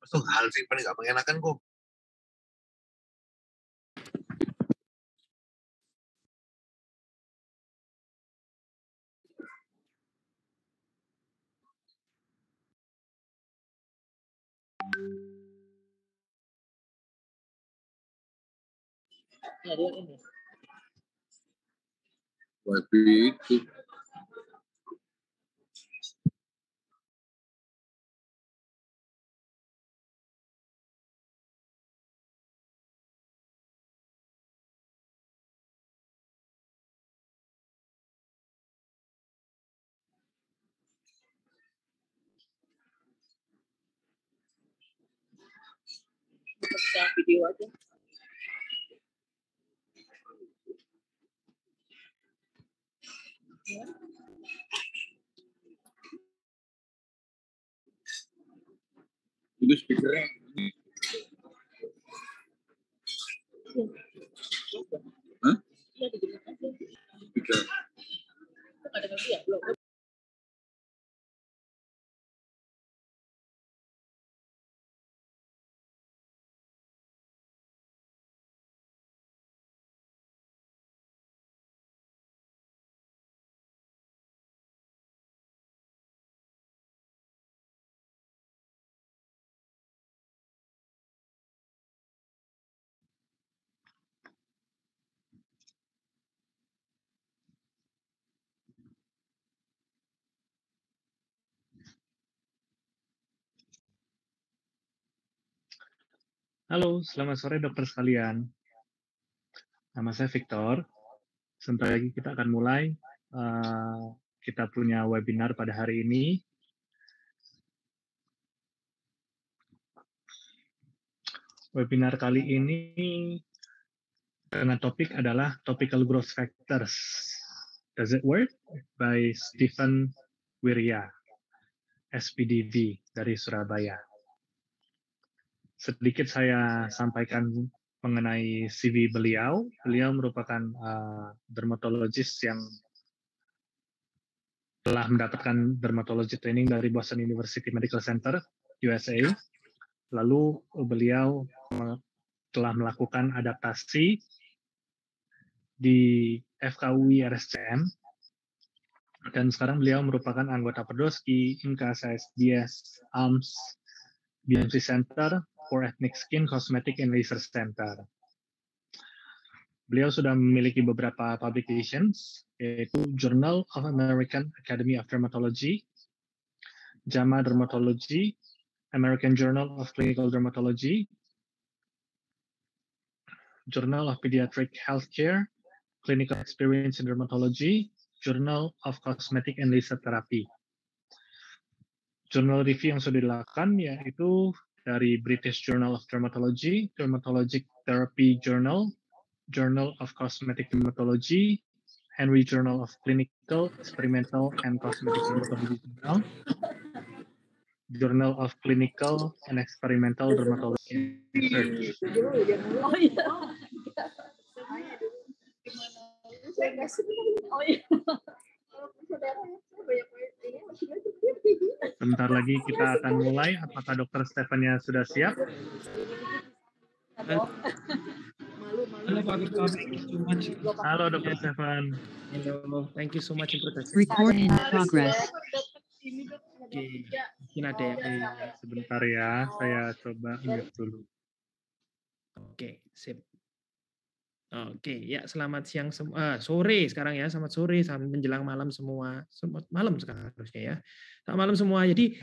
Itu hal sih paling gak mengenakan kok. Ya, dia ini. Wifi itu. Bisa video aja. Ya. Itu speakernya. Hah? Ya, digunakan aja. Speaker. Ada lagi ya? Belum. Halo, selamat sore dokter sekalian. Nama saya Victor. Sebentar lagi kita akan mulai. Kita punya webinar pada hari ini. Webinar kali ini dengan topik adalah Topical Growth Factors. Does it work? By Stephen Wirya, SPDV dari Surabaya. Sedikit saya sampaikan mengenai CV beliau. Beliau merupakan dermatologis yang telah mendapatkan dermatology training dari Boston University Medical Center, USA. Lalu beliau telah melakukan adaptasi di FKUI RSCM, dan sekarang beliau merupakan anggota Podolsky, Inka, CSDS, AMS, BMC Center for Ethnic Skin, Cosmetic, and Laser Center. Beliau sudah memiliki beberapa publications, yaitu Journal of American Academy of Dermatology, JAMA Dermatology, American Journal of Clinical Dermatology, Journal of Pediatric Healthcare, Clinical Experience in Dermatology, Journal of Cosmetic and Laser Therapy. Jurnal review yang sudah dilakukan yaitu dari British Journal of Dermatology, Dermatologic Therapy Journal, Journal of Cosmetic Dermatology, Henry Journal of Clinical, Experimental, and Cosmetic Dermatology Journal, Journal of Clinical and Experimental Dermatology Research. Oh iya. Oh iya. Sebentar lagi kita akan mulai. Apakah Dokter Stefania sudah siap? Halo. Hello, Pak Victor. Thank you so much. Halo Dokter Stefan. Hello, thank you so much introduction. Record in progress. Oke, mungkin ada yang Sebentar ya, saya coba mute dulu. Oke, sip. Oke, ya selamat siang sore sekarang ya, selamat sore sampai menjelang malam semua. Selamat malam sekarang harusnya ya. Selamat malam semua. Jadi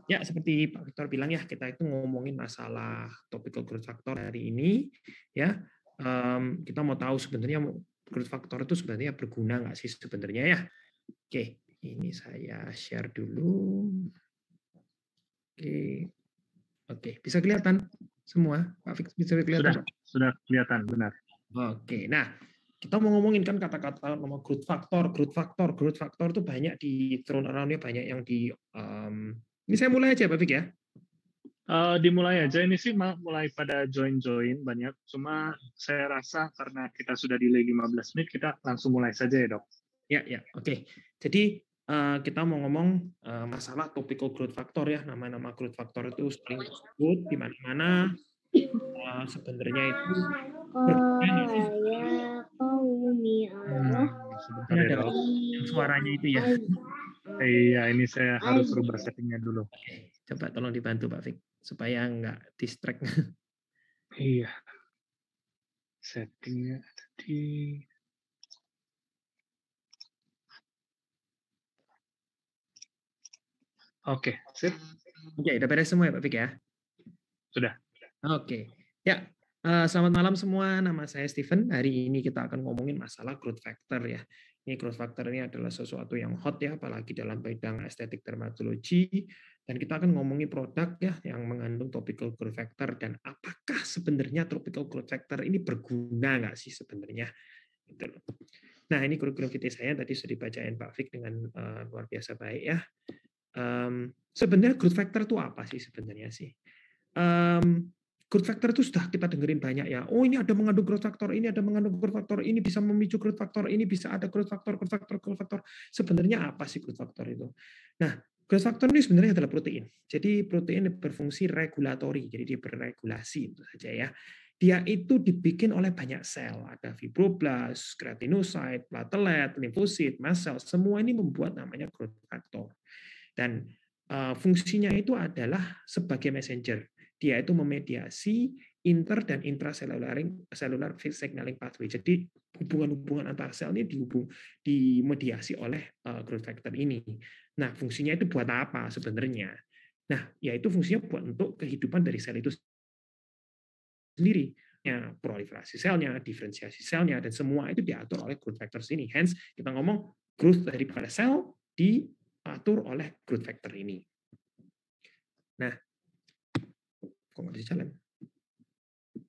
ya seperti Pak Victor bilang ya, kita itu ngomongin masalah topical growth factor hari ini ya. Kita mau tahu sebenarnya growth factor itu sebenarnya berguna nggak sih sebenarnya ya. Oke, ini saya share dulu. Oke, bisa kelihatan semua, Pak Victor, bisa kelihatan? Sudah kelihatan, benar. Oke, nah kita mau ngomongin kan kata-kata nama growth factor itu banyak di thrown around-nya, banyak yang di ini saya mulai aja Pak Vic ya. Dimulai aja, ini sih mulai pada join banyak, cuma saya rasa karena kita sudah delay 15 menit, kita langsung mulai saja ya dok. Ya, oke. Jadi kita mau ngomong masalah topical growth factor ya. Nama-nama growth factor itu sering disebut di mana-mana. Sebenarnya itu berguna nggak sih? Sebentar Ini ya, ada Dok. yang suaranya itu ya. Iya, ini saya harus rubah settingnya dulu. Coba tolong dibantu Pak Fik supaya nggak distract. Iya. Settingnya ada di... Oke, sip. Oke, udah beres semua ya Pak Fik ya? Sudah. Oke. Ya, selamat malam semua. Nama saya Steven. Hari ini kita akan ngomongin masalah growth factor ya. Ini growth factor ini adalah sesuatu yang hot ya, apalagi dalam bidang estetik dermatologi. Dan kita akan ngomongin produk ya yang mengandung topical growth factor dan apakah sebenarnya topical growth factor ini berguna nggak sih sebenarnya? Gitu loh. Nah, ini kurikulum VT saya tadi sudah dibacain Pak Fik dengan luar biasa baik ya. Sebenarnya growth factor itu apa sih sebenarnya sih? Growth factor itu sudah kita dengerin banyak ya. Oh, ini ada mengandung growth factor, ini ada mengandung growth factor, ini bisa memicu growth factor, ini bisa ada growth factor, growth factor, growth factor. Sebenarnya apa sih growth factor itu? Nah, growth factor ini sebenarnya adalah protein. Jadi protein berfungsi regulatori, jadi dia berregulasi itu saja ya. Dia itu dibikin oleh banyak sel, ada fibroblast, keratinosit, platelet, limfosit, mast cell, semua ini membuat namanya growth factor. Dan fungsinya itu adalah sebagai messenger. Dia itu memediasi inter dan intracellular signaling pathway. Jadi hubungan-hubungan antar sel ini dimediasi oleh growth factor ini. Nah, fungsinya itu buat apa sebenarnya? Nah, yaitu fungsinya buat untuk kehidupan dari sel itu sendiri. Ya, proliferasi selnya, diferensiasi selnya, dan semua itu diatur oleh growth factor ini. Hence, kita ngomong growth daripada sel diatur oleh growth factor ini. Nah, kok nggak bisa jalan?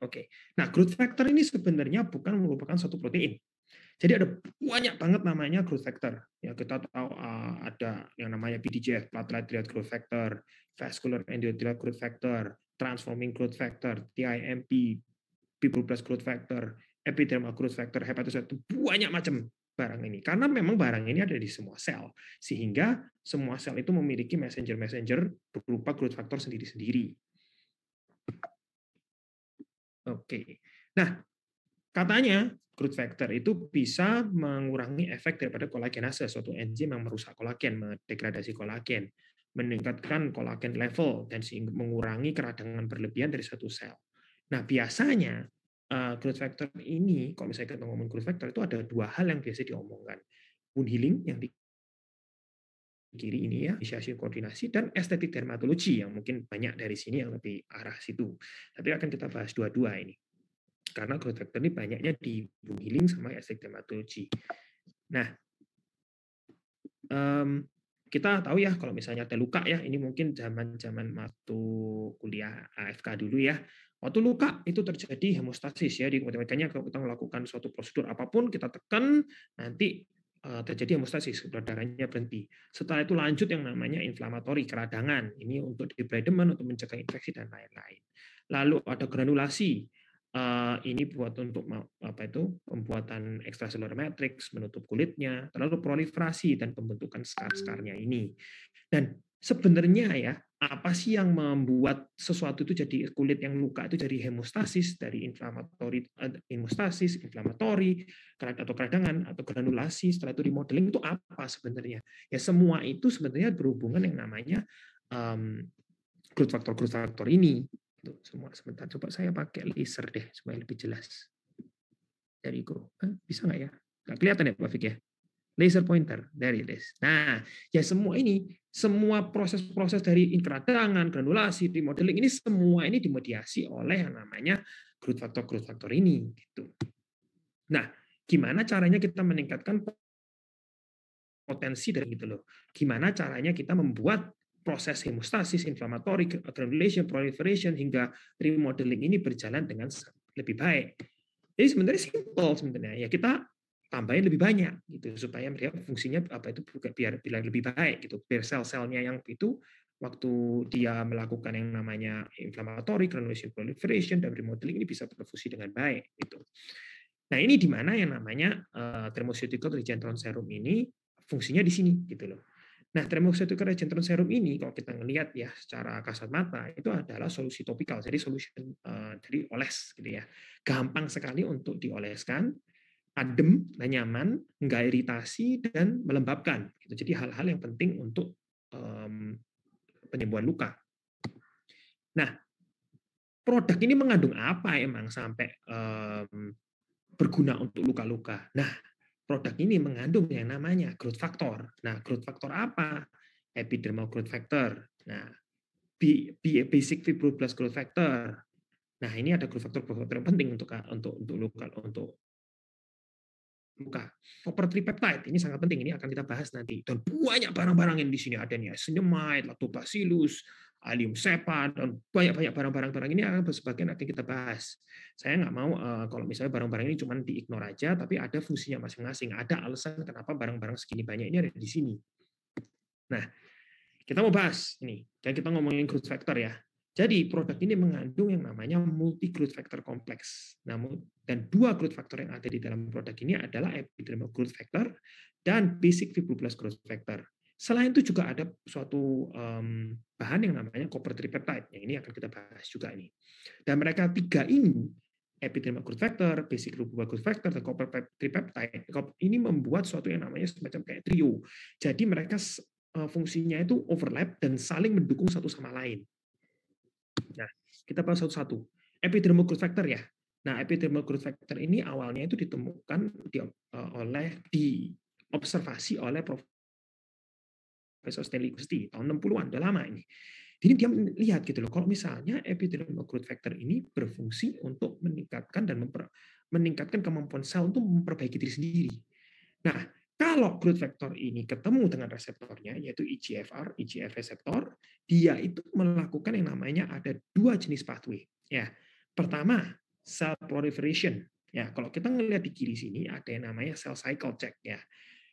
Oke. Nah, growth factor ini sebenarnya bukan merupakan suatu protein. Jadi ada banyak banget namanya growth factor. Ya, kita tahu ada yang namanya PDGF, platelet derived growth factor, vascular endothelial growth factor, transforming growth factor, TIMP, fibroblast growth factor, epidermal growth factor, hepatocyte, banyak macam barang ini. Karena memang barang ini ada di semua sel. Sehingga semua sel itu memiliki messenger-messenger berupa growth factor sendiri-sendiri. Oke. Nah, katanya growth factor itu bisa mengurangi efek daripada kolagenase, suatu enzim yang merusak kolagen, mendegradasi kolagen, meningkatkan kolagen level, dan sehingga mengurangi keradangan berlebihan dari satu sel. Nah, biasanya growth factor ini, kalau misalnya kita ngomong growth factor, itu ada dua hal yang biasa diomongkan. Wound healing yang di kiri ini ya, inisiasi koordinasi, dan estetik dermatologi yang mungkin banyak dari sini yang lebih arah situ. Tapi akan kita bahas dua-dua ini. Karena growth factor ini banyaknya di wound healing sama estetik dermatologi. Nah, kita tahu ya kalau misalnya ada luka ya, ini mungkin zaman-zaman waktu kuliah AFK dulu ya. Waktu luka itu terjadi hemostasis ya, di makanya kalau kita melakukan suatu prosedur apapun kita tekan nanti terjadi hemostasis, darahnya berhenti. Setelah itu lanjut yang namanya inflamatori, keradangan. Ini untuk debridement, untuk mencegah infeksi dan lain-lain. Lalu ada granulasi. Ini buat untuk apa itu pembuatan extracellular matrix, menutup kulitnya, lalu proliferasi dan pembentukan skar-skarnya ini. Dan sebenarnya ya, apa sih yang membuat sesuatu itu jadi kulit yang luka itu jadi hemostasis, dari inflamatori, inflamatori atau keradangan atau granulasi, setelah itu remodeling, itu apa sebenarnya? Ya semua itu sebenarnya berhubungan yang namanya growth factor ini. Itu semua. Sebentar, coba saya pakai laser deh supaya lebih jelas. Dari go. Bisa nggak ya? Nggak kelihatan ya Pak Fik ya? Laser pointer, dari this. Nah, ya semua ini, semua proses-proses dari keradangan, granulasi, remodeling ini semua ini dimediasi oleh yang namanya growth factor ini. Gitu. Nah, gimana caranya kita meningkatkan potensi dari itu loh? Gimana caranya kita membuat proses hemostasis, inflammatory, granulation, proliferation, hingga remodeling ini berjalan dengan lebih baik. Jadi sebenarnya simple sebenarnya. Ya kita tambahin lebih banyak gitu supaya dia fungsinya apa itu biar lebih baik gitu. Biar sel-selnya yang itu waktu dia melakukan yang namanya inflammatory, granulation, proliferation, dan remodeling ini bisa berfungsi dengan baik gitu. Nah, ini di mana yang namanya thermoceutical regeneron serum ini fungsinya di sini gitu loh. Nah, thermocytokine regeneron serum ini kalau kita ngelihat ya secara kasat mata itu adalah solusi topikal, jadi solution jadi oles gitu ya. Gampang sekali untuk dioleskan, adem dan nyaman, nggak iritasi dan melembabkan. Gitu. Jadi hal-hal yang penting untuk penyembuhan luka. Nah, produk ini mengandung apa emang sampai berguna untuk luka-luka? Nah, produk ini mengandung yang namanya growth factor. Nah, growth factor apa? Epidermal growth factor. Nah, basic fibroblast growth factor. Nah, ini ada growth factor yang penting untuk luka, untuk luka. Copper tripeptide ini sangat penting. Ini akan kita bahas nanti. Dan banyak barang-barang yang di sini ada nih, niacinamide, lactobacillus, allium cepa, dan banyak barang-barang ini akan sebagian akan kita bahas. Saya nggak mau kalau misalnya barang-barang ini cuma diignore aja, tapi ada fungsinya masing-masing. Ada alasan kenapa barang-barang segini banyak ini ada di sini. Nah, kita mau bahas ini. Dan kita ngomongin growth factor ya. Jadi produk ini mengandung yang namanya multi growth factor kompleks. Namun dan dua growth factor yang ada di dalam produk ini adalah epidermal growth factor dan basic fibroblast growth factor. Selain itu juga ada suatu bahan yang namanya copper tripeptide. Yang ini akan kita bahas juga ini. Dan mereka tiga ini, epidermal growth factor, basic fibroblast growth factor, dan copper tripeptide, ini membuat suatu yang namanya semacam kayak trio. Jadi mereka fungsinya itu overlap dan saling mendukung satu sama lain. Nah, kita bahas satu-satu. Epidermal growth factor ya. Nah, epidermal growth factor ini awalnya itu ditemukan diobservasi oleh Profesor Stanley Gusti tahun 60-an, udah lama ini. Jadi dia melihat gitu loh, kalau misalnya epidermal growth factor ini berfungsi untuk meningkatkan kemampuan sel untuk memperbaiki diri sendiri. Nah, kalau growth factor ini ketemu dengan reseptornya, yaitu EGFR, EGF reseptor, dia itu melakukan yang namanya ada dua jenis pathway. Ya, pertama cell proliferation. Ya, kalau kita ngelihat di kiri sini ada yang namanya cell cycle check. Ya,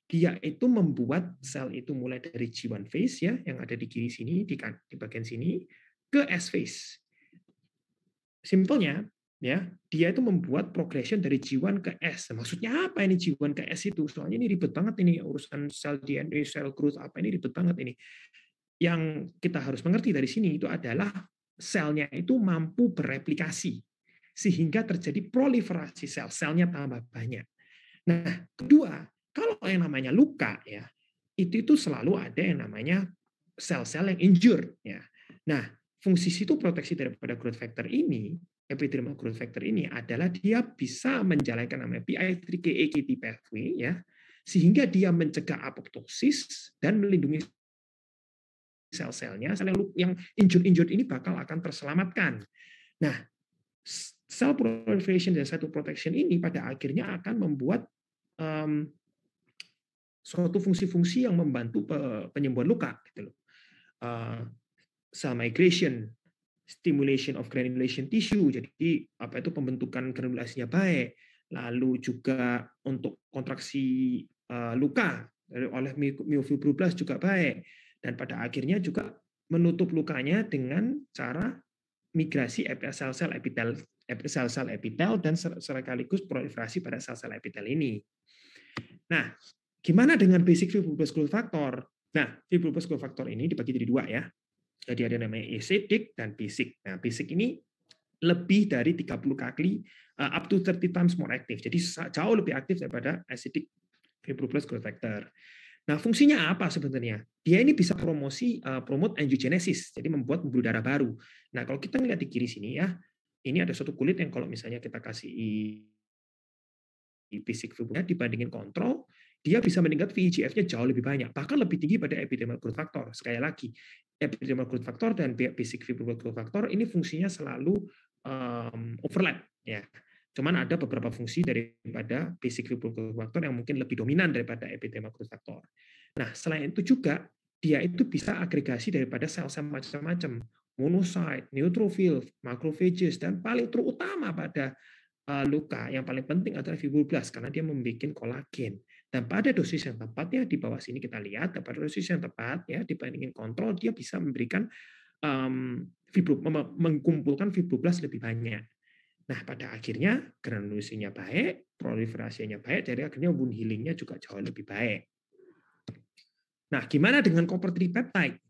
dia itu membuat sel itu mulai dari G1 phase ya, yang ada di kiri sini di bagian sini ke S phase. Simpelnya, ya, dia itu membuat progression dari G1 ke S. Maksudnya apa ini G1 ke S itu? Soalnya ini ribet banget ini urusan sel DNA, sel growth apa ini ribet banget ini. Yang kita harus mengerti dari sini itu adalah selnya itu mampu bereplikasi sehingga terjadi proliferasi sel, selnya tambah banyak. Nah, kedua, kalau yang namanya luka ya, itu selalu ada yang namanya sel-sel yang injured ya. Nah, fungsi sitoproteksi daripada growth factor ini, epidermal growth factor ini adalah dia bisa menjalankan namanya PI3K-AKT pathway ya, sehingga dia mencegah apoptosis dan melindungi sel-selnya, sel yang injured ini akan terselamatkan. Nah, cell proliferation dan cytoprotection ini pada akhirnya akan membuat suatu fungsi-fungsi yang membantu penyembuhan luka gitu loh. Cell migration, stimulation of granulation tissue, jadi apa itu pembentukan granulasinya baik, lalu juga untuk kontraksi luka oleh myofibroblast juga baik, dan pada akhirnya juga menutup lukanya dengan cara migrasi sel-sel epitel dan sekaligus proliferasi pada sel-sel epitel ini. Nah, gimana dengan basic fibroblast growth factor? Nah, fibroblast growth factor ini dibagi jadi dua ya. Jadi ada namanya acidic dan basic. Nah, basic ini lebih dari 30 kali, up to 30 times more active. Jadi jauh lebih aktif daripada acidic fibroblast growth factor. Nah, fungsinya apa sebenarnya? Dia ini bisa promote angiogenesis, jadi membuat pembuluh darah baru. Nah, kalau kita lihat di kiri sini ya, ini ada suatu kulit yang kalau misalnya kita kasih basic fibroblast dibandingin kontrol, dia bisa meningkat VEGF-nya jauh lebih banyak, bahkan lebih tinggi pada epidermal growth factor. Sekali lagi, epidermal growth factor dan basic fibroblast growth factor ini fungsinya selalu overlap ya. Cuman ada beberapa fungsi daripada basic fibroblast growth factor yang mungkin lebih dominan daripada epidermal growth factor. Nah, selain itu juga dia itu bisa agregasi daripada sel-sel macam-macam, monocyte, neutrophil, macrophages, dan paling terutama pada luka yang paling penting adalah fibroblast karena dia membuat kolagen. Dan pada dosis yang tepat ya di bawah sini kita lihat, pada dosis yang tepat ya dibandingin kontrol dia bisa memberikan mengumpulkan fibroblast lebih banyak. Nah, pada akhirnya granulasinya baik, proliferasinya baik, jadi akhirnya wound healingnya juga jauh lebih baik. Nah, gimana dengan copper tripeptide?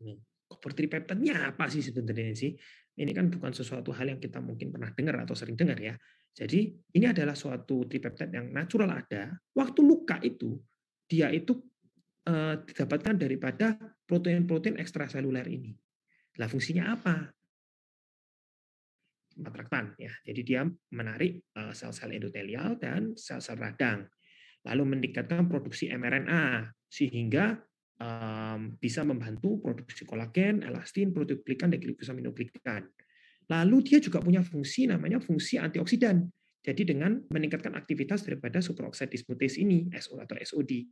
Copper tripeptide-nya apa sih sebenarnya sih? Ini kan bukan sesuatu hal yang kita mungkin pernah dengar atau sering dengar ya. Jadi ini adalah suatu tripeptide yang natural ada. Waktu luka itu, dia itu didapatkan daripada protein-protein ekstraseluler ini. Nah, fungsinya apa? Atraktan ya. Jadi dia menarik sel-sel endotelial dan sel-sel radang. Lalu meningkatkan produksi mRNA sehingga bisa membantu produksi kolagen, elastin, proteoglikan, dan glukosaminoglikan. Lalu dia juga punya fungsi namanya fungsi antioksidan. Jadi dengan meningkatkan aktivitas daripada superoxide dismutase ini, SO atau SOD.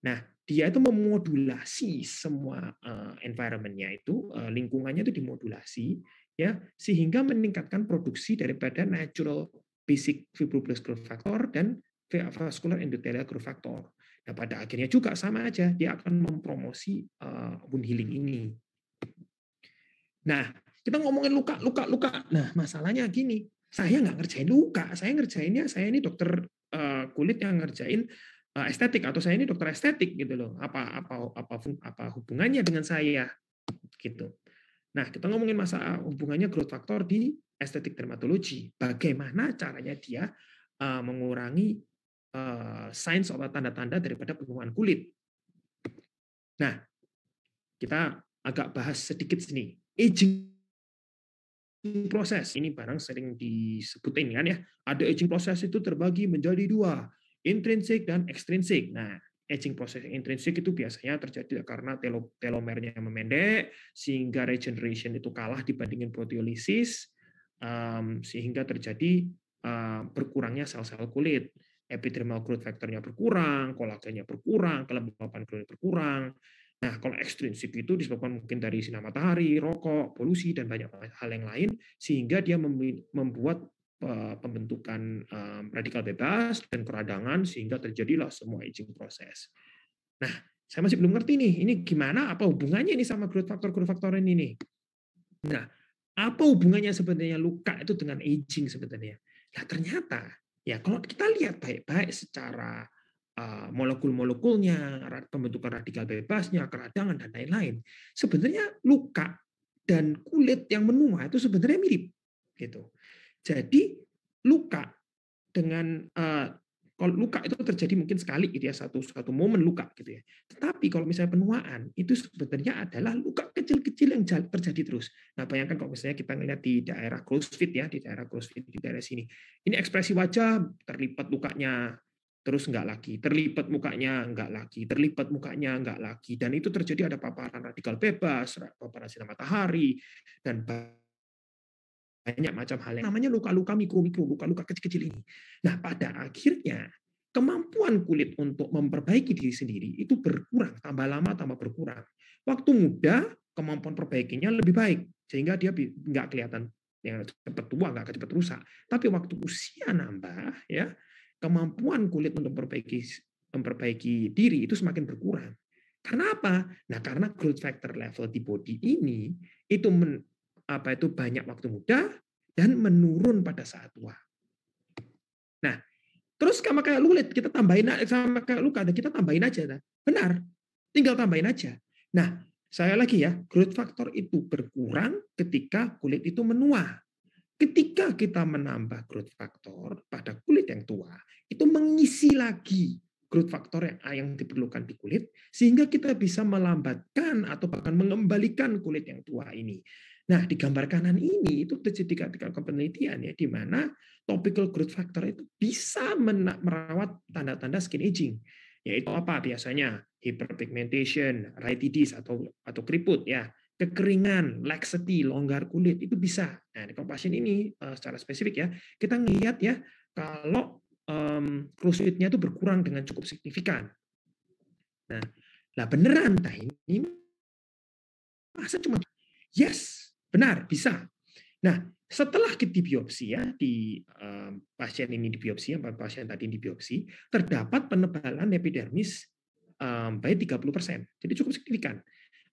Nah, dia itu memodulasi semua environment-nya itu, lingkungannya itu dimodulasi, ya, sehingga meningkatkan produksi daripada natural basic fibroblast growth factor dan vascular endothelial growth factor. Nah, pada akhirnya juga sama aja, dia akan mempromosi wound healing ini. Nah, kita ngomongin luka. Nah, masalahnya gini, saya nggak ngerjain luka, saya ini dokter kulit yang ngerjain estetik, atau saya ini dokter estetik gitu loh. Apa hubungannya dengan saya gitu. Nah, kita ngomongin masalah hubungannya growth factor di estetik dermatologi. Bagaimana caranya dia mengurangi signs atau tanda-tanda daripada penuaan kulit. Nah, kita agak bahas sedikit sini. Aging proses ini barang sering disebutin kan ya. Ada aging proses itu terbagi menjadi dua, intrinsik dan ekstrinsik. Nah, aging proses intrinsik itu biasanya terjadi karena telomernya yang memendek, sehingga regeneration itu kalah dibandingin proteolisis, sehingga terjadi berkurangnya sel-sel kulit. Epidermal growth factor-nya berkurang, kolagennya berkurang, kelembapan kulit berkurang. Nah, kalau ekstrinsik itu disebabkan mungkin dari sinar matahari, rokok, polusi, dan banyak hal yang lain, sehingga dia membuat pembentukan radikal bebas dan keradangan, sehingga terjadilah semua aging proses. Nah, saya masih belum ngerti nih, ini gimana, apa hubungannya ini sama growth factor ini nih? Nah, apa hubungannya sebenarnya luka itu dengan aging sebenarnya? Nah, ternyata, ya kalau kita lihat baik-baik secara molekul-molekulnya, pembentukan radikal bebasnya, keradangan, dan lain-lain, sebenarnya luka dan kulit yang menua itu sebenarnya mirip. Gitu. Jadi luka dengan kalau luka itu terjadi mungkin sekali gitu ya, satu momen luka gitu ya. Tetapi kalau misalnya penuaan itu sebenarnya adalah luka kecil-kecil yang terjadi terus. Nah, bayangkan kalau misalnya kita ngelihat di daerah CrossFit ya, di daerah sini. Ini ekspresi wajah terlipat lukanya, terus enggak lagi, terlipat mukanya enggak lagi, terlipat mukanya enggak lagi, dan itu terjadi ada paparan radikal bebas, paparan sinar matahari, dan banyak macam hal yang namanya luka-luka mikro, luka-luka kecil-kecil ini. Nah, pada akhirnya kemampuan kulit untuk memperbaiki diri sendiri itu berkurang, tambah lama tambah berkurang. Waktu muda kemampuan perbaikinya lebih baik, sehingga dia nggak kelihatan yang cepat tua, nggak cepat rusak. Tapi waktu usia nambah, ya kemampuan kulit untuk memperbaiki diri itu semakin berkurang. Karena apa? Nah, karena growth factor level di body ini itu banyak waktu muda dan menurun pada saat tua. Nah, terus sama kayak kulit, kita tambahin sama kayak luka, kita tambahin aja. Nah. Benar, tinggal tambahin aja. Nah, saya lagi ya, growth factor itu berkurang ketika kulit itu menua. Ketika kita menambah growth factor pada kulit yang tua, itu mengisi lagi growth factor yang diperlukan di kulit, sehingga kita bisa melambatkan atau bahkan mengembalikan kulit yang tua ini. Nah, di gambar kanan ini itu terjadi ketika penelitian ya, di mana topical growth factor itu bisa merawat tanda-tanda skin aging. Yaitu apa biasanya? Hyperpigmentation, retinitis atau keriput ya, kekeringan, laxity, longgar kulit itu bisa. Nah, di pasien ini secara spesifik ya, kita ngelihat ya kalau CrossFit-nya itu berkurang dengan cukup signifikan. Nah, beneran ini masa cuma yes, benar bisa. Nah, setelah dibiopsi ya, pasien ini dibiopsi, pasien tadi dibiopsi, terdapat penebalan epidermis by 30%. Jadi cukup signifikan.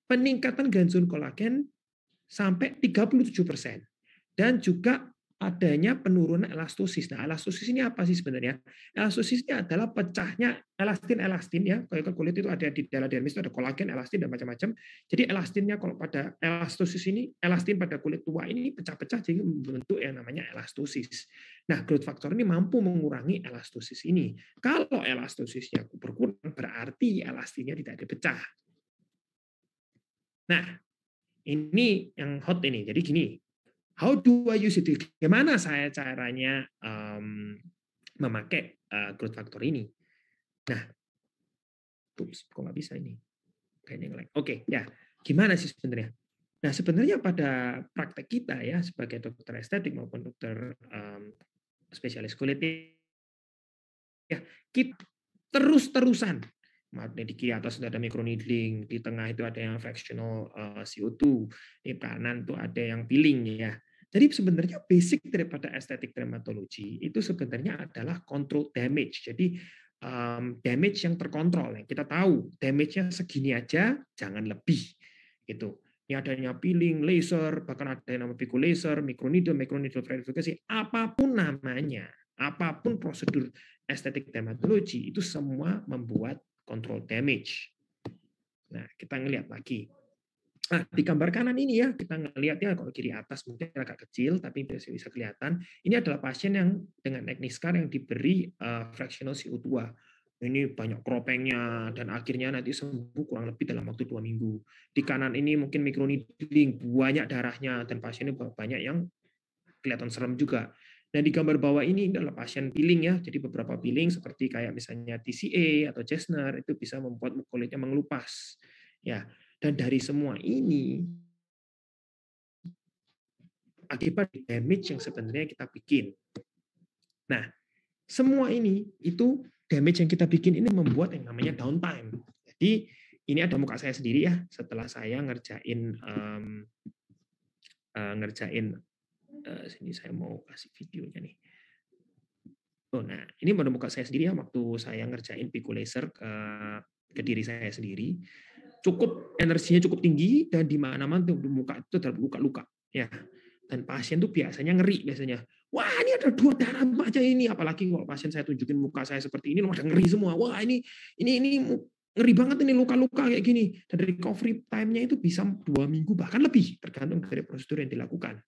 Peningkatan granulin kolagen sampai 37%. Dan juga adanya penurunan elastosis. Nah, elastosis ini apa sih sebenarnya? Elastosis ini adalah pecahnya elastin ya. Kalau kulit itu ada di dalam dermis itu ada kolagen, elastin dan macam-macam. Jadi elastinnya kalau pada elastosis ini, elastin pada kulit tua ini pecah-pecah jadi membentuk yang namanya elastosis. Nah, growth factor ini mampu mengurangi elastosis ini. Kalau elastosisnya berkurang berarti elastinnya tidak dipecah. Nah, ini yang hot ini. Jadi gini, how do I use it? Bagaimana saya caranya memakai growth factor ini? Nah, kok nggak bisa ini? Kayaknya nge-lag. Oke, ya. Gimana sih sebenarnya? Nah, sebenarnya pada praktek kita ya sebagai dokter estetik maupun dokter spesialis kulit ya, kita terus-terusan. Di kiri atas sudah ada microneedling, di tengah itu ada yang fractional CO2, di kanan itu ada yang peeling ya. Jadi sebenarnya basic daripada estetik dermatologi itu sebenarnya adalah control damage. Jadi damage yang terkontrol. Kita tahu damage-nya segini aja, jangan lebih. Gitu. Ini adanya peeling, laser, bahkan ada yang namanya pico laser, microneedle verifikasi, apapun namanya, apapun prosedur estetik dermatologi itu semua membuat control damage. Nah, kita ngelihat lagi. Nah, di gambar kanan ini ya, kita ngelihatnya kalau kiri atas mungkin agak kecil, tapi bisa kelihatan. Ini adalah pasien yang dengan acne scar yang diberi fractional CO2. Ini banyak kropengnya, dan akhirnya nanti sembuh kurang lebih dalam waktu 2 minggu. Di kanan ini mungkin microneedling, banyak darahnya, dan pasiennya banyak yang kelihatan serem juga. Nah, di gambar bawah ini adalah pasien peeling ya. Jadi beberapa peeling seperti kayak misalnya TCA atau Jessner itu bisa membuat kulitnya mengelupas. Ya, dan dari semua ini akibat damage yang sebenarnya kita bikin. Nah, semua ini itu damage yang kita bikin ini membuat yang namanya downtime. Jadi ini ada muka saya sendiri ya setelah saya ngerjain sini saya mau kasih videonya nih. Oh, nah ini pada muka saya sendiri ya waktu saya ngerjain pico laser ke diri saya sendiri. Cukup energinya cukup tinggi dan di mana-mana tuh di muka itu ada luka-luka ya. Dan pasien tuh biasanya ngeri biasanya. Wah, ini ada 2 darah aja ini, apalagi kalau pasien saya tunjukin muka saya seperti ini udah ngeri semua. Wah, ini ngeri banget ini luka-luka kayak gini. Dan recovery time-nya itu bisa 2 minggu bahkan lebih tergantung dari prosedur yang dilakukan.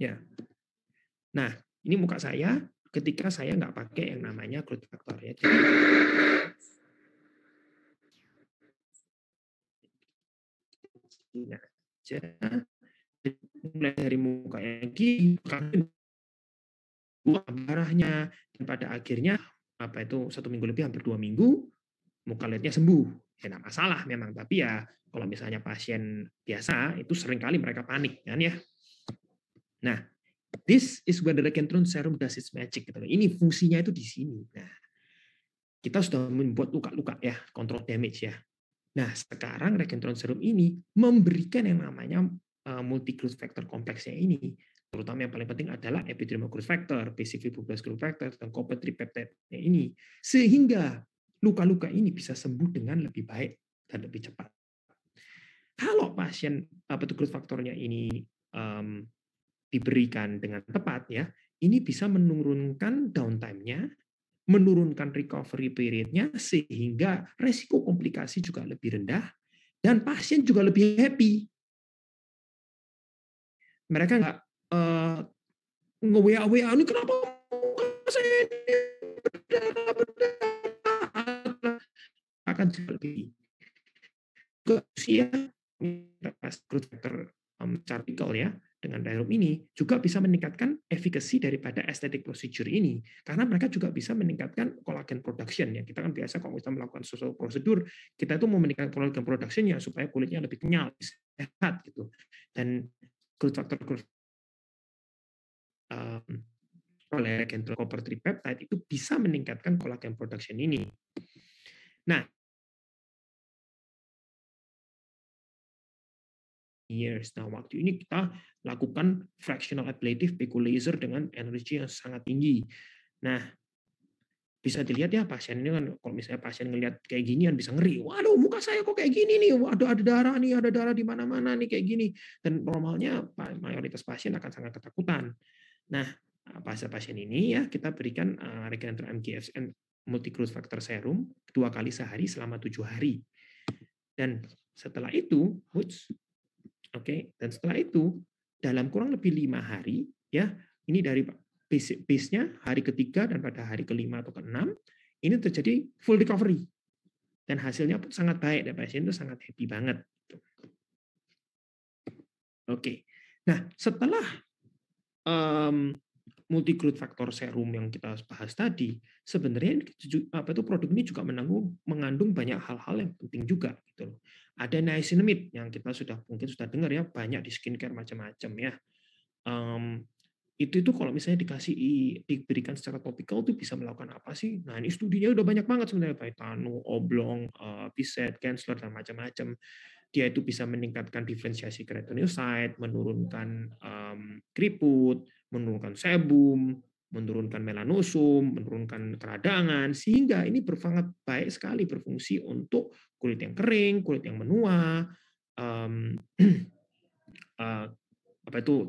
Ya. Nah, ini muka saya ketika saya nggak pakai yang namanya growth factor ya. Nah, mulai dari muka yang gini, darahnya, dan pada akhirnya apa itu 1 minggu lebih hampir 2 minggu muka lidnya sembuh. Ya nggak masalah memang, tapi ya kalau misalnya pasien biasa itu seringkali mereka panik kan ya. Nah, this is where the Regeneron serum does its magic. Ini fungsinya itu di sini. Nah, kita sudah membuat luka-luka ya, control damage ya. Nah, sekarang Regeneron serum ini memberikan yang namanya multi growth factor kompleksnya ini. Terutama yang paling penting adalah epidermal growth factor, basic fibroblastic growth factor, dan copper tripeptide-nya ini. Sehingga luka-luka ini bisa sembuh dengan lebih baik dan lebih cepat. Kalau pasien growth factornya ini diberikan dengan tepat ya, ini bisa menurunkan downtime-nya, menurunkan recovery period-nya sehingga resiko komplikasi juga lebih rendah dan pasien juga lebih happy. Mereka nggak nge-WA ini kenapa saya ini akan lebih ke usia growth factor particle ya dengan serum ini juga bisa meningkatkan efikasi daripada estetik procedure ini karena mereka juga bisa meningkatkan collagen production ya. Kita kan biasa kalau kita melakukan suatu prosedur kita itu mau meningkatkan collagen production-nya supaya kulitnya lebih kenyal, sehat gitu. Dan growth factor oleh Regeneron copper tripeptide itu bisa meningkatkan collagen production ini. Nah, nah waktu ini kita lakukan fractional ablative pico laser dengan energi yang sangat tinggi. Nah, bisa dilihat ya pasien ini kan kalau misalnya pasien ngelihat kayak ginian bisa ngeri. Waduh, muka saya kok kayak gini nih. Waduh, ada darah nih, ada darah di mana-mana nih kayak gini. Dan normalnya mayoritas pasien akan sangat ketakutan. Nah, pasien-pasien ini ya kita berikan Regenerator MGFN multi growth factor serum 2 kali sehari selama 7 hari. Dan setelah itu, dan setelah itu dalam kurang lebih 5 hari ya, ini dari base-nya hari ketiga dan pada hari kelima atau keenam ini terjadi full recovery dan hasilnya pun sangat baik dan pasien itu sangat happy banget. Oke, nah setelah multi growth factor serum yang kita bahas tadi, sebenarnya produk ini juga mengandung banyak hal-hal yang penting juga gitu loh. Ada niacinamide yang kita mungkin sudah dengar ya, banyak di skincare macam-macam ya. Itu kalau misalnya diberikan secara topikal itu bisa melakukan apa sih? Nah, ini studinya udah banyak banget sebenarnya, Paetano, Oblong, Biset, Gensler dan macam-macam. Dia itu bisa meningkatkan diferensiasi keratinocyte, menurunkan keriput, menurunkan sebum, menurunkan melanosum, menurunkan keradangan, sehingga ini sangat baik sekali berfungsi untuk kulit yang kering, kulit yang menua,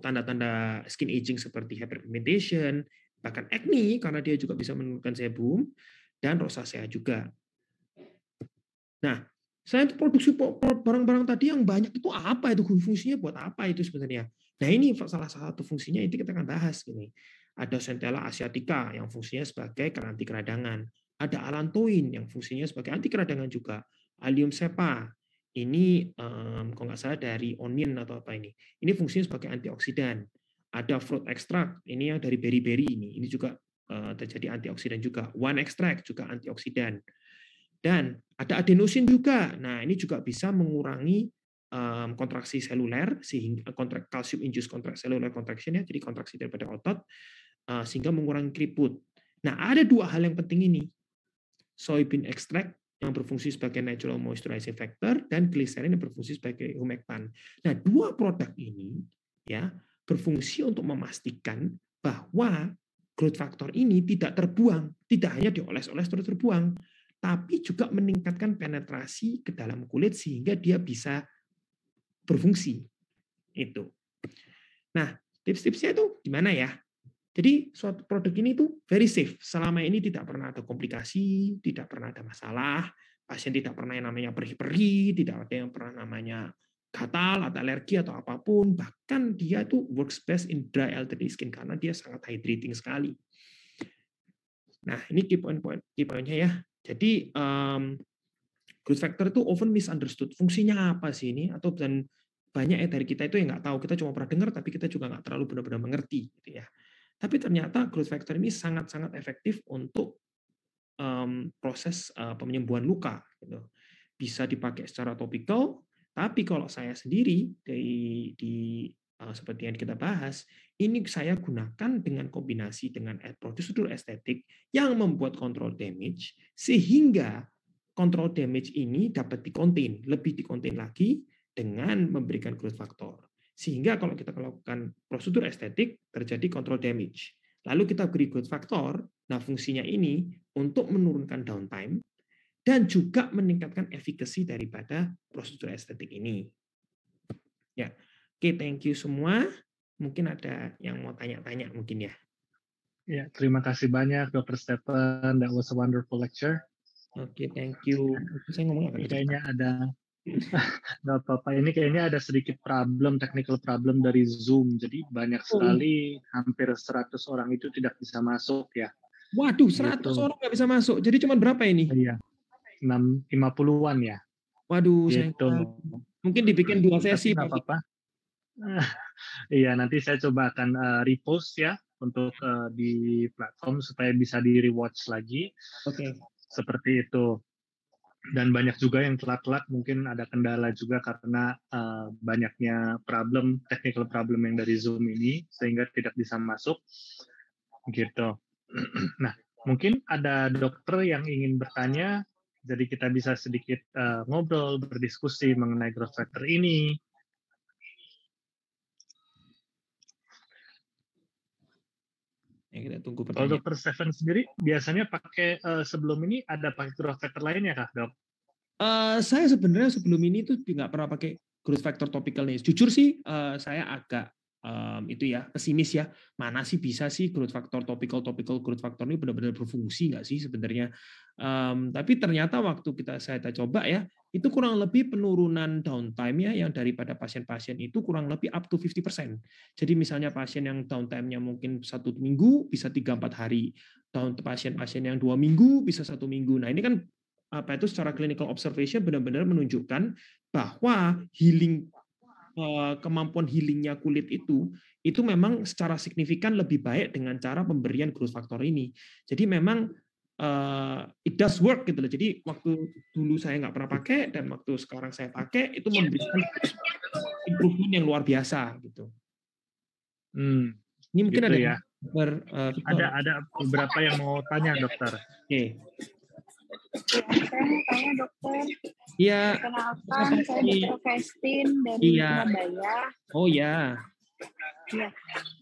tanda-tanda skin aging seperti hyperpigmentation, bahkan acne karena dia juga bisa menurunkan sebum, dan rosacea juga. Nah, saya produksi barang-barang tadi yang banyak itu apa itu fungsinya buat apa itu sebenarnya? Nah, ini salah satu fungsinya itu kita akan bahas gini. Ada Centella asiatica yang fungsinya sebagai anti keradangan. Ada allantoin yang fungsinya sebagai anti keradangan juga. Allium cepa ini kalau nggak salah dari onion atau apa ini. Ini fungsinya sebagai antioksidan. Ada fruit extract ini yang dari berry-berry ini juga terjadi antioksidan juga. One extract juga antioksidan. Dan ada adenosin juga. Nah, ini juga bisa mengurangi kontraksi seluler sehingga calcium induced cellular contraction ya, jadi kontraksi daripada otot sehingga mengurangi keriput. Nah, ada dua hal yang penting ini. Soybean extract yang berfungsi sebagai natural moisturizing factor dan glycerin yang berfungsi sebagai humectant. Nah, dua produk ini ya berfungsi untuk memastikan bahwa growth factor ini tidak terbuang, tidak hanya dioles-oles terus terbuang, tapi juga meningkatkan penetrasi ke dalam kulit sehingga dia bisa berfungsi. Itu. Nah, tips-tipsnya itu gimana ya? Jadi suatu produk ini tuh very safe. Selama ini tidak pernah ada komplikasi, tidak pernah ada masalah, pasien tidak pernah yang namanya perih-perih, tidak ada yang pernah namanya gatal atau alergi atau apapun. Bahkan dia tuh works best in dry elderly skin karena dia sangat hydrating sekali. Nah, ini key point-nya ya. Jadi growth factor itu often misunderstood. Fungsinya apa sih ini? Atau dan banyak dari kita itu yang nggak tahu. Kita cuma pernah dengar, tapi kita juga nggak terlalu benar-benar mengerti. Gitu ya. Tapi ternyata growth factor ini sangat-sangat efektif untuk proses penyembuhan luka. Gitu. Bisa dipakai secara topikal, tapi kalau saya sendiri seperti yang kita bahas, ini saya gunakan dengan kombinasi dengan prosedur estetik yang membuat control damage, sehingga control damage ini dapat dikontain, lebih dikontain lagi dengan memberikan growth factor. Sehingga kalau kita melakukan prosedur estetik, terjadi control damage. Lalu kita beri growth factor, nah fungsinya ini untuk menurunkan downtime, dan juga meningkatkan efikasi daripada prosedur estetik ini. Ya, oke, thank you semua. Mungkin ada yang mau tanya-tanya mungkin ya. Ya, terima kasih banyak Dr. Stephen. That was a wonderful lecture. Oke, thank you. Saya ngomong apa? Kayaknya ada nggak apa-apa. Ini kayaknya ada sedikit technical problem dari Zoom. Jadi banyak sekali, hampir 100 orang itu tidak bisa masuk ya. Waduh, 100 orang nggak bisa masuk. Jadi cuma berapa ini? Iya, 50-an ya. Waduh, gitu. Mungkin dibikin 2 sesi. Nggak apa-apa. Iya, nanti saya coba akan repost ya untuk di platform supaya bisa di rewatch lagi. Oke. Seperti itu. Dan banyak juga yang telat-telat, mungkin ada kendala juga karena banyaknya technical problem yang dari Zoom ini sehingga tidak bisa masuk. Gitu. Nah, mungkin ada dokter yang ingin bertanya, jadi kita bisa sedikit ngobrol, berdiskusi mengenai growth factor ini. Ya, kita tunggu Kalau pertanyaan. Dr. Stephen sendiri biasanya pakai sebelum ini ada pakai growth factor lainnya kah, Dok? Saya sebenarnya sebelum ini tuh nggak pernah pakai growth factor topical nih. Jujur sih, saya agak itu ya pesimis ya, mana sih bisa sih growth factor topical growth factor ini benar-benar berfungsi nggak sih sebenarnya. Tapi ternyata waktu saya coba ya, itu kurang lebih penurunan downtime-nya yang daripada pasien-pasien itu kurang lebih up to 50%. Jadi misalnya pasien yang downtime-nya mungkin 1 minggu bisa 3-4 hari, pasien-pasien yang 2 minggu bisa 1 minggu. Nah ini kan secara clinical observation benar-benar menunjukkan bahwa kemampuan healingnya kulit itu memang secara signifikan lebih baik dengan cara pemberian growth factor ini. Jadi memang it does work gitu loh. Jadi waktu dulu saya nggak pernah pakai dan waktu sekarang saya pakai itu memberikan improvement yang luar biasa gitu. Ini mungkin gitu ada ya. Ada beberapa yang mau tanya dokter. Oke. Saya mau tanya dokter. Iya. Kenalkan, saya Dr. Festin dari Surabaya. Oh ya. Ya,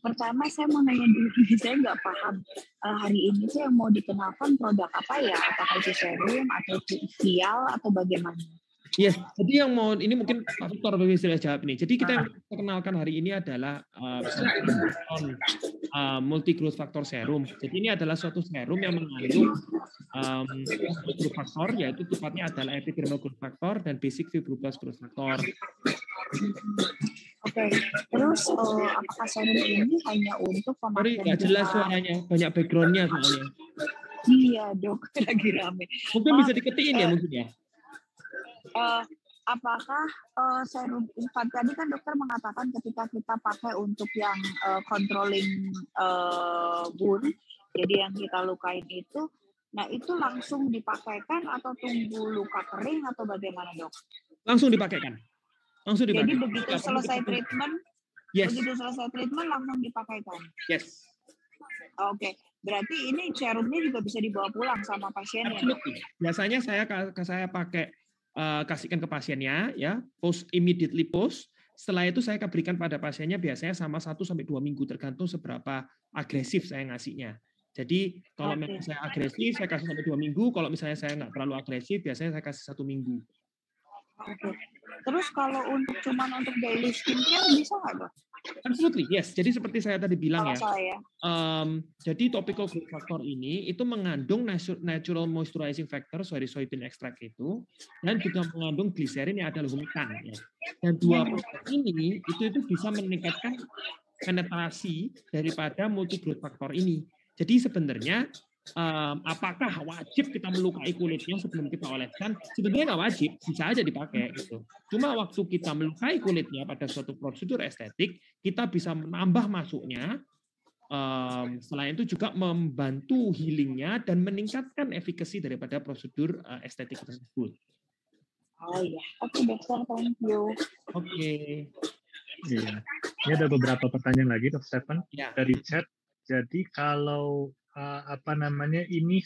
pertama saya mau nanya dulu, saya nggak paham. Hari ini saya mau dikenalkan produk apa ya? Apakah itu serum atau vial atau bagaimana? Iya, jadi yang mau ini mungkin Pak Victor bisa jawab ini. Jadi kita yang kita kenalkan hari ini adalah multi growth factor serum. Jadi ini adalah suatu serum yang mengandung growth factor, yaitu tepatnya adalah epidermal growth factor dan basic fibroblast growth factor. Oke, terus apakah serum ini hanya untuk pemakaian? Sorry, nggak jelas suaranya, banyak backgroundnya soalnya. Iya dok, lagi rame. Mungkin bisa diketiin ya mungkin ya. Apakah serum tadi kan dokter mengatakan ketika kita pakai untuk yang controlling wound, jadi yang kita lukain itu, nah itu langsung dipakaikan atau tunggu luka kering atau bagaimana dok? Langsung dipakaikan. Langsung dipakai. Jadi begitu selesai treatment, yes. Begitu selesai treatment langsung dipakaikan. Yes. Oke, berarti ini serumnya juga bisa dibawa pulang sama pasiennya. Absolutely. Biasanya saya pakai kasihkan ke pasiennya ya, immediately post. Setelah itu saya berikan pada pasiennya biasanya sama 1-2 minggu tergantung seberapa agresif saya ngasihnya. Jadi kalau memang saya agresif saya kasih sampai 2 minggu, kalau misalnya saya nggak terlalu agresif biasanya saya kasih 1 minggu. Oke. Terus kalau cuman untuk daily skincare bisa nggak dok? Absolutely, yes. Jadi seperti saya tadi bilang ya. Saya. Jadi topical growth factor ini itu mengandung natural moisturizing factor dari soybean extract itu dan juga mengandung gliserin yang ada humikan. Ya. Dan dua produk ini itu bisa meningkatkan penetrasi daripada multi growth factor ini. Jadi sebenarnya apakah wajib kita melukai kulitnya sebelum kita oleskan? Sebenarnya nggak wajib, bisa aja dipakai gitu. Cuma waktu kita melukai kulitnya pada suatu prosedur estetik, kita bisa menambah masuknya. Selain itu juga membantu healingnya dan meningkatkan efikasi daripada prosedur estetik tersebut. Oh iya, oke dokter, thank you. Oke. Iya. Ini ada beberapa pertanyaan lagi, Dr. Stephen, dari chat. Jadi kalau ini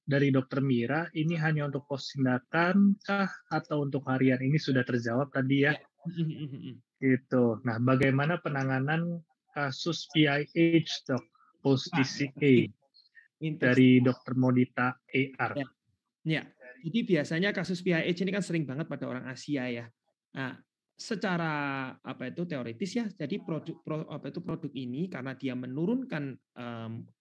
dari Dokter Mira, ini hanya untuk pos tindakan kah atau untuk harian? Ini sudah terjawab tadi ya. Gitu. Nah, bagaimana penanganan kasus PIH dok post TCA dari Dokter Modita AR? Ya. Jadi biasanya kasus PIH ini kan sering banget pada orang Asia ya. Nah, secara teoritis ya, jadi produk ini karena dia menurunkan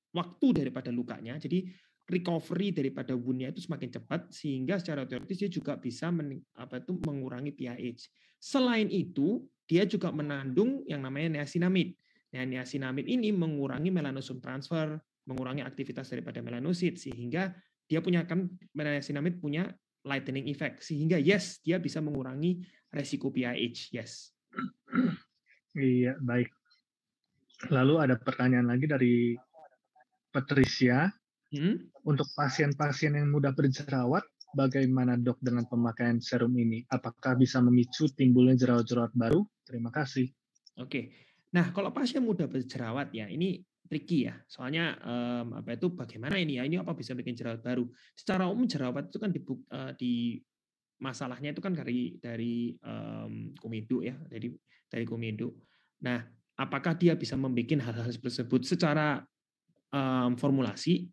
waktu daripada lukanya, jadi recovery daripada wound-nya itu semakin cepat sehingga secara teoritis dia juga bisa mengurangi PIH. Selain itu, dia juga mengandung yang namanya niacinamide. Nah, niacinamide ini mengurangi melanosom transfer, mengurangi aktivitas daripada melanosit sehingga dia niacinamide punya lightening effect sehingga yes, dia bisa mengurangi resiko PIH. Yes. Iya, baik. Lalu ada pertanyaan lagi dari Patricia, untuk pasien-pasien yang mudah berjerawat, bagaimana dok dengan pemakaian serum ini? Apakah bisa memicu timbulnya jerawat-jerawat baru? Terima kasih. Oke, nah kalau pasien mudah berjerawat ya, ini tricky ya. Soalnya bagaimana ini ya? Ini apa bisa bikin jerawat baru? Secara umum jerawat itu kan di masalahnya itu kan dari komedo ya, dari komedo. Nah, apakah dia bisa membuat hal-hal tersebut secara formulasi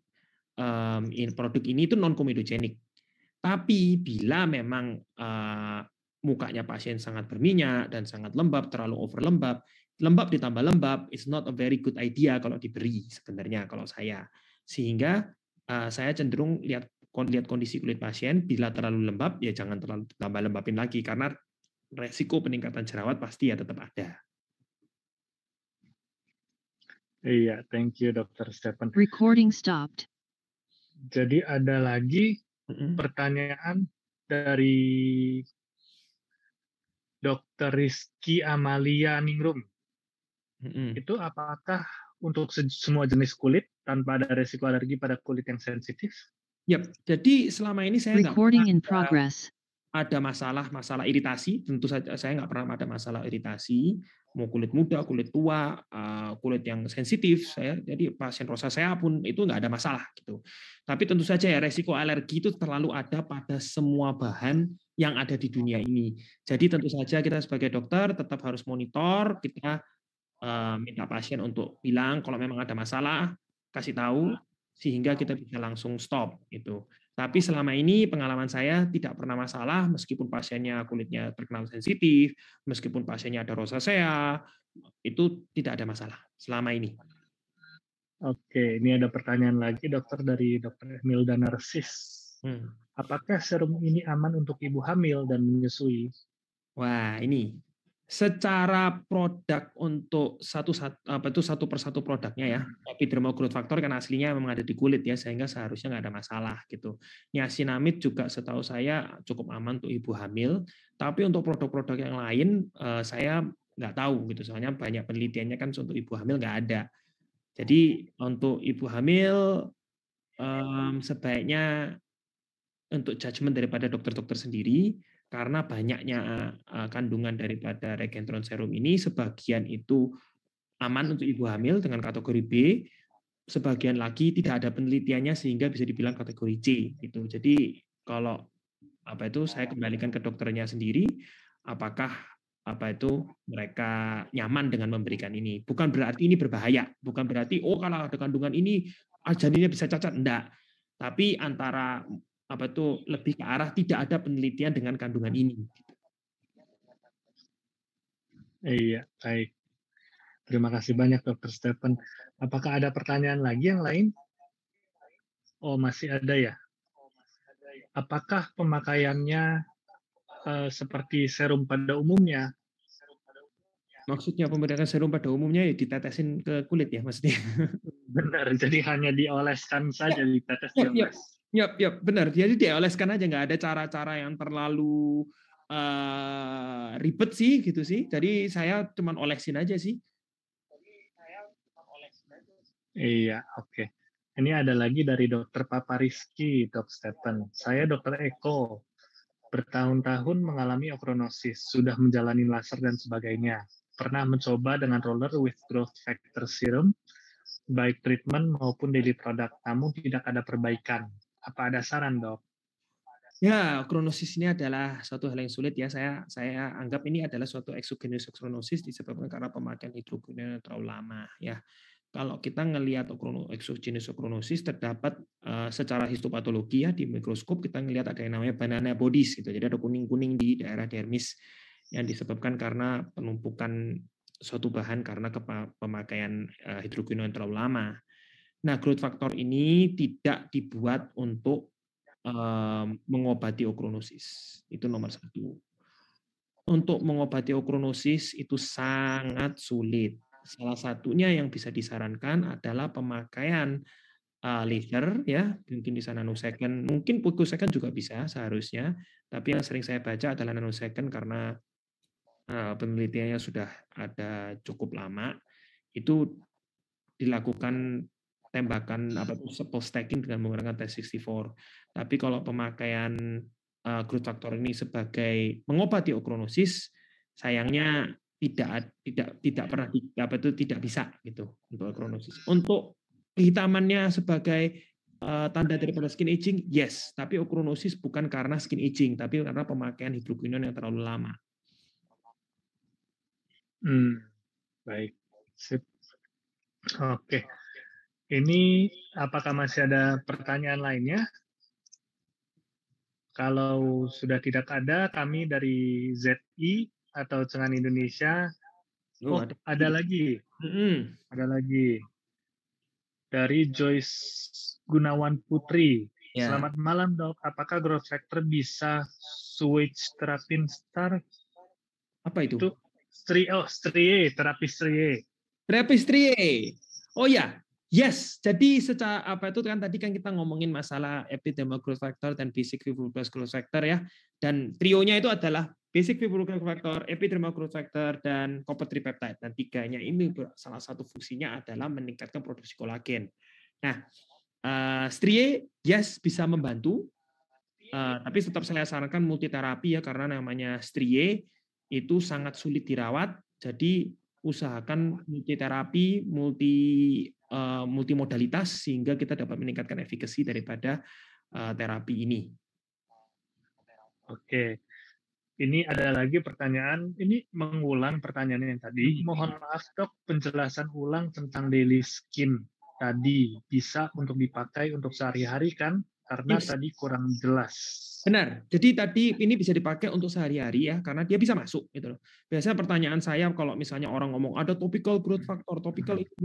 produk ini itu non komedogenik. Tapi bila memang mukanya pasien sangat berminyak dan sangat lembab, terlalu over lembab, lembab ditambah lembab, it's not a very good idea kalau diberi sebenarnya kalau saya. Sehingga saya cenderung lihat kondisi kulit pasien, bila terlalu lembab ya jangan terlalu tambah lembabin lagi karena resiko peningkatan jerawat pasti ya tetap ada. Iya, thank you Dr. Stephen. Recording stopped. Jadi ada lagi pertanyaan dari Dr. Rizky Amalia Ningrum. Itu apakah untuk semua jenis kulit tanpa ada resiko alergi pada kulit yang sensitif? Yap, jadi selama ini saya nggak Recording in progress. ada masalah iritasi. Tentu saja saya nggak pernah ada masalah iritasi. Mau kulit muda, kulit tua, kulit yang sensitif, jadi pasien rosacea pun itu nggak ada masalah gitu. Tapi tentu saja ya resiko alergi itu terlalu ada pada semua bahan yang ada di dunia ini. Jadi tentu saja kita sebagai dokter tetap harus monitor, kita minta pasien untuk bilang kalau memang ada masalah, kasih tahu sehingga kita bisa langsung stop gitu. Tapi selama ini pengalaman saya tidak pernah masalah meskipun pasiennya kulitnya terkenal sensitif, meskipun pasiennya ada rosacea, itu tidak ada masalah selama ini. Oke, ini ada pertanyaan lagi dokter dari Dr. Emilda Narsis. Apakah serum ini aman untuk ibu hamil dan menyusui? Wah, ini secara produk untuk satu persatu produknya ya. Epidermal growth factor kan aslinya memang ada di kulit ya, sehingga seharusnya nggak ada masalah gitu. Niacinamide juga setahu saya cukup aman untuk ibu hamil, tapi untuk produk-produk yang lain saya nggak tahu gitu. Soalnya banyak penelitiannya kan untuk ibu hamil nggak ada. Jadi untuk ibu hamil sebaiknya untuk judgement daripada dokter-dokter sendiri. Karena banyaknya kandungan daripada Regeneron Serum ini, sebagian itu aman untuk ibu hamil dengan kategori B, sebagian lagi tidak ada penelitiannya sehingga bisa dibilang kategori C. Gitu. Jadi kalau saya kembalikan ke dokternya sendiri, apakah mereka nyaman dengan memberikan ini. Bukan berarti ini berbahaya, bukan berarti kalau ada kandungan ini janinnya bisa cacat, enggak. Tapi antara lebih ke arah tidak ada penelitian dengan kandungan ini. Iya, baik. Terima kasih banyak Dr. Stephen. Apakah ada pertanyaan lagi yang lain? Oh, masih ada ya. Apakah pemakaiannya seperti serum pada umumnya? Maksudnya pemberian serum pada umumnya ya ditetesin ke kulit ya maksudnya. Benar, jadi hanya dioleskan saja, ditetes dioles. Yap, benar. Jadi dioleskan aja, nggak ada cara-cara yang terlalu ribet sih gitu sih. Jadi saya cuma olesin aja sih. Iya, oke. Ini ada lagi dari Dr. Papa Rizky, Dr. Stephen. Saya Dr. Eko. Bertahun-tahun mengalami okronosis, sudah menjalani laser dan sebagainya. Pernah mencoba dengan roller with growth factor serum, baik treatment maupun daily product, namun tidak ada perbaikan. Apa ada saran, Dok? Ya, okronosis ini adalah suatu hal yang sulit ya. Saya anggap ini adalah suatu exogenous okronosis disebabkan karena pemakaian hidroquinone terlalu lama ya. Kalau kita ngelihat exogenous okronosis terdapat secara histopatologi ya di mikroskop kita ngelihat ada yang namanya banana bodies gitu. Jadi ada kuning-kuning di daerah dermis yang disebabkan karena penumpukan suatu bahan karena pemakaian hidroquinone terlalu lama. Nah, growth factor ini tidak dibuat untuk mengobati okronosis. Itu nomor satu. Untuk mengobati okronosis itu sangat sulit. Salah satunya yang bisa disarankan adalah pemakaian laser ya, mungkin bisa nanosecond, mungkin picosecond juga bisa seharusnya, tapi yang sering saya baca adalah nanosecond karena penelitiannya sudah ada cukup lama. Itu dilakukan tembakan pulse stacking dengan menggunakan T64. Tapi kalau pemakaian growth factor ini sebagai mengobati okronosis, sayangnya tidak pernah tidak bisa gitu untuk okronosis. Untuk kehitamannya sebagai tanda daripada skin aging, yes. Tapi okronosis bukan karena skin aging, tapi karena pemakaian hidroquinone yang terlalu lama. Baik. Sip. Oke. Ini apakah masih ada pertanyaan lainnya? Kalau sudah tidak ada, kami dari ZI atau Cengan Indonesia. Oh, Oh, ada lagi. Ada lagi. Dari Joyce Gunawan Putri. Ya. Selamat malam, Dok. Apakah growth factor bisa switch terapin star? Apa itu? Strie, terapi strie. Terapi strie. Oh ya, yes. Jadi secara apa itu kan tadi kan kita ngomongin masalah epidermal growth factor dan basic fibroblast growth factor ya. Dan trionya itu adalah basic fibroblast growth factor, epidermal growth factor, dan copper tripeptide. Dan tiganya ini salah satu fungsinya adalah meningkatkan produksi kolagen. Nah, strie yes bisa membantu, tapi tetap saya sarankan multiterapi ya karena namanya strie itu sangat sulit dirawat. Jadi usahakan multiterapi, multimodalitas sehingga kita dapat meningkatkan efikasi daripada terapi ini. Oke. Ini ada lagi pertanyaan, ini mengulang pertanyaan yang tadi. Mohon maaf Dok, penjelasan ulang tentang daily skin tadi bisa untuk dipakai untuk sehari-hari kan? Karena tadi kurang jelas. Benar. Jadi tadi ini bisa dipakai untuk sehari-hari ya, karena dia bisa masuk gitu loh. Biasanya pertanyaan saya kalau misalnya orang ngomong ada topical growth factor, topical itu,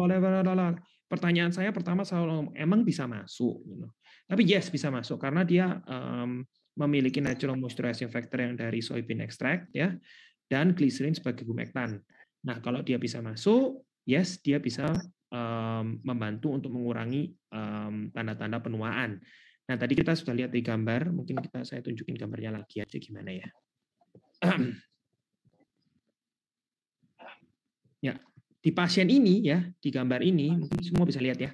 pertanyaan saya pertama selalu ngomong, emang bisa masuk gitu. Tapi yes bisa masuk karena dia memiliki natural moisturizing factor yang dari soybean extract ya, dan glycerin sebagai humectant. Nah, kalau dia bisa masuk, yes dia bisa membantu untuk mengurangi tanda-tanda penuaan. Nah, tadi kita sudah lihat di gambar, mungkin saya tunjukin gambarnya lagi aja gimana ya. Ya, di pasien ini ya, di gambar ini mungkin semua bisa lihat ya.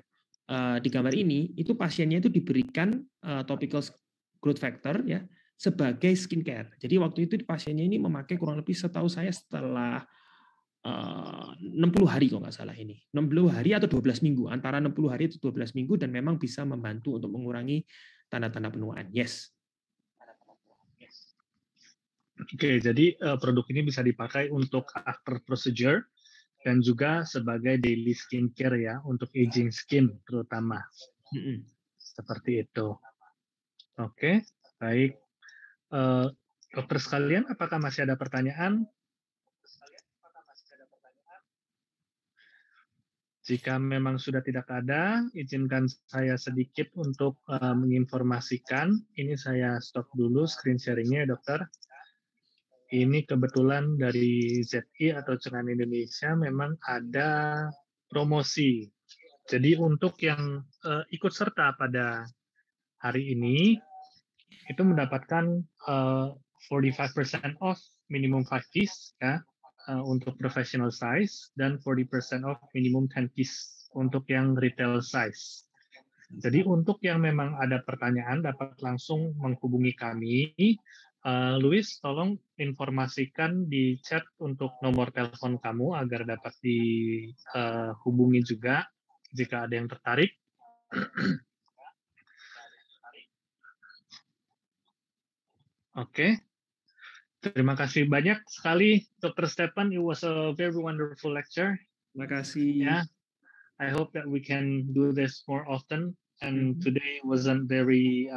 Di gambar ini itu pasiennya itu diberikan topical growth factor ya sebagai skincare. Jadi waktu itu pasiennya ini memakai kurang lebih setahu saya setelah 60 hari kalau nggak salah ini. 60 hari atau 12 minggu. Antara 60 hari atau 12 minggu dan memang bisa membantu untuk mengurangi tanda-tanda penuaan. Yes. Oke, jadi produk ini bisa dipakai untuk after procedure dan juga sebagai daily skincare ya, untuk aging skin terutama. Seperti itu. Oke, baik. Dokter sekalian, apakah masih ada pertanyaan? Jika memang sudah tidak ada, izinkan saya sedikit untuk menginformasikan. Ini saya stop dulu screen sharing-nya, dokter. Ini kebetulan dari ZI atau Cengan Indonesia memang ada promosi. Jadi untuk yang ikut serta pada hari ini, itu mendapatkan 45% off minimum 5 piece ya, untuk professional size dan 40% off minimum 10 piece untuk yang retail size. Jadi untuk yang memang ada pertanyaan dapat langsung menghubungi kami. Luis, tolong informasikan di chat untuk nomor telepon kamu agar dapat dihubungi juga jika ada yang tertarik. Oke. Terima kasih banyak sekali, Dr. Stephan. It was a very wonderful lecture. Terima kasih. Yeah, I hope that we can do this more often. And today wasn't very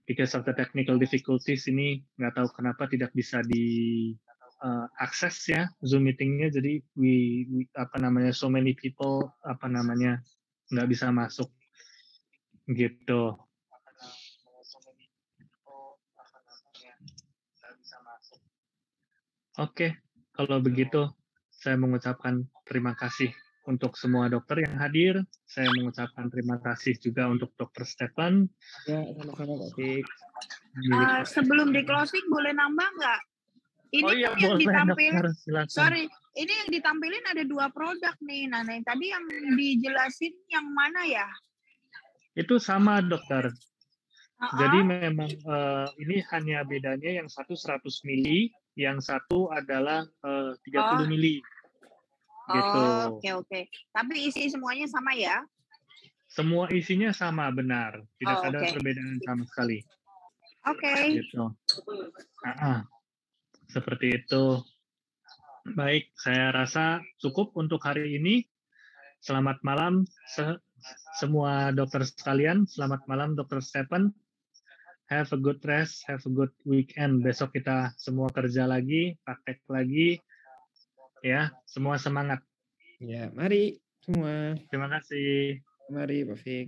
because of the technical difficulties ini nggak tahu kenapa tidak bisa diakses ya Zoom meetingnya. Jadi so many people nggak bisa masuk gitu. Oke, kalau begitu saya mengucapkan terima kasih untuk semua dokter yang hadir. Saya mengucapkan terima kasih juga untuk Dr. Stephan. Ya, sama-sama Pak Dik. Sebelum di closing boleh nambah nggak? Ini iya, yang boleh, ditampilin, dokter, ini yang ditampilin ada 2 produk nih. Nah, yang tadi yang dijelasin yang mana ya? Itu sama dokter. Jadi memang ini hanya bedanya yang satu 100 mili, yang satu adalah 30 mili. Gitu. Oke. Tapi isi semuanya sama ya? Semua isinya sama, benar. Tidak ada perbedaan sama sekali. Oke. Gitu. Seperti itu. Baik, saya rasa cukup untuk hari ini. Selamat malam semua dokter sekalian. Selamat malam Dr. Stephan. Have a good rest, have a good weekend. Besok kita semua kerja lagi, praktek lagi. Ya, semua semangat. Ya, mari semua. Terima kasih. Mari, Pak Fik.